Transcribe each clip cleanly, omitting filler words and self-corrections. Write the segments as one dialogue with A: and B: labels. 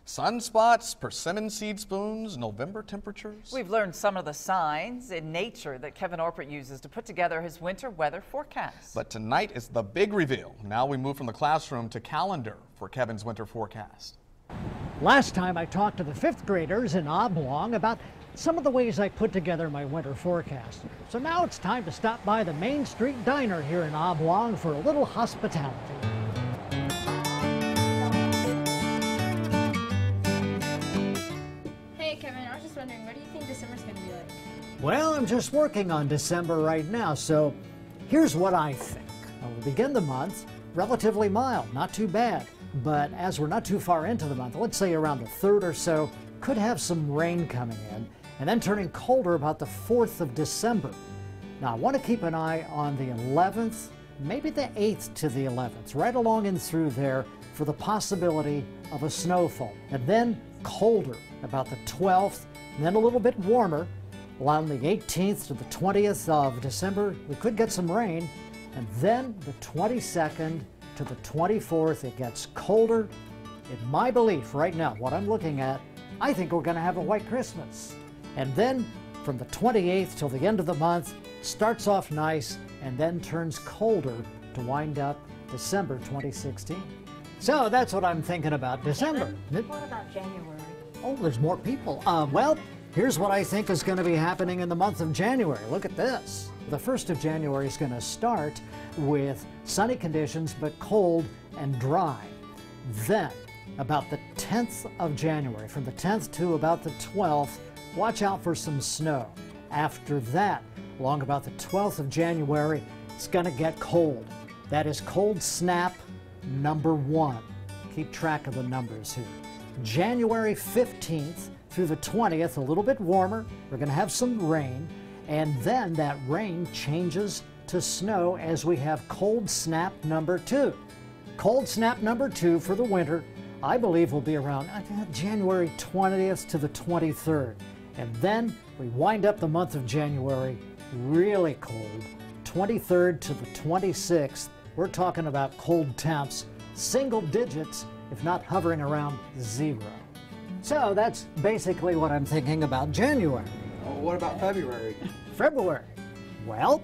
A: Sunspots, persimmon seed spoons, November temperatures.
B: We've learned some of the signs in nature that Kevin Orpert uses to put together his winter weather forecast.
A: But tonight is the big reveal. Now we move from the classroom to calendar for Kevin's winter forecast.
C: Last time I talked to the 5th graders in Oblong about some of the ways I put together my winter forecast. So now it's time to stop by the Main Street Diner here in Oblong for a little hospitality.
D: Hey Kevin, I was just wondering, what do you think December's going to be like?
C: Well, I'm just working on December right now, so here's what I think. We'll begin the month relatively mild, not too bad. But as we're not too far into the month, let's say around the 3rd or so, could have some rain coming in, and then turning colder about the 4th of December. Now, I want to keep an eye on the 11th, maybe the 8th to the 11th, right along in through there for the possibility of a snowfall. And then colder about the 12th, and then a little bit warmer. Along the 18th to the 20th of December, we could get some rain. And then the 22nd to the 24th, it gets colder. In my belief right now, what I'm looking at, I think we're going to have a white Christmas. And then from the 28th till the end of the month, starts off nice and then turns colder to wind up December 2016. So that's what I'm thinking about December.
E: Kevin, what about January?
C: Oh, there's more people. Well, here's what I think is going to be happening in the month of January. Look at this. The 1st of January is going to start with sunny conditions but cold and dry. Then, about the 10th of January, from the 10th to about the 12th, watch out for some snow. After that, along about the 12th of January, it's going to get cold. That is cold snap number 1. Keep track of the numbers here. January 15th through the 20th, a little bit warmer. We're going to have some rain, and then that rain changes to snow as we have cold snap number 2. Cold snap number 2 for the winter, I believe, will be around January 20th to the 23rd. And then we wind up the month of January really cold, 23rd to the 26th. We're talking about cold temps, single digits, if not hovering around 0. So that's basically what I'm thinking about January.
F: Oh, what about February?
C: February. Well,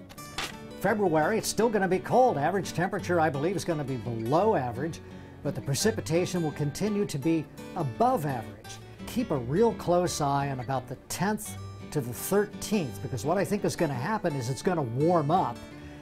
C: February, it's still going to be cold. Average temperature, I believe, is going to be below average, but the precipitation will continue to be above average. Keep a real close eye on about the 10th to the 13th, because what I think is going to happen is it's going to warm up,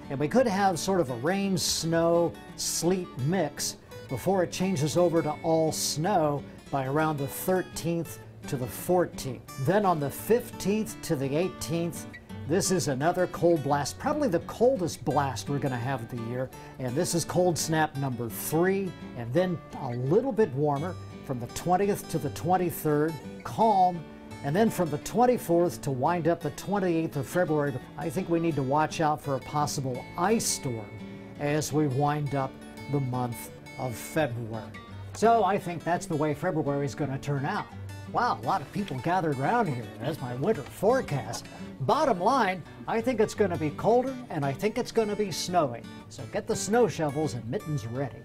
C: and we could have sort of a rain, snow, sleet mix before it changes over to all snow by around the 13th to the 14th. Then on the 15th to the 18th, this is another cold blast, probably the coldest blast we're going to have of the year, and this is cold snap number 3, and then a little bit warmer from the 20th to the 23rd, calm, and then from the 24th to wind up the 28th of February, I think we need to watch out for a possible ice storm as we wind up the month of February. So I think that's the way February is going to turn out. Wow, a lot of people gathered around here. That's my winter forecast. Bottom line, I think it's going to be colder and I think it's going to be snowing. So get the snow shovels and mittens ready.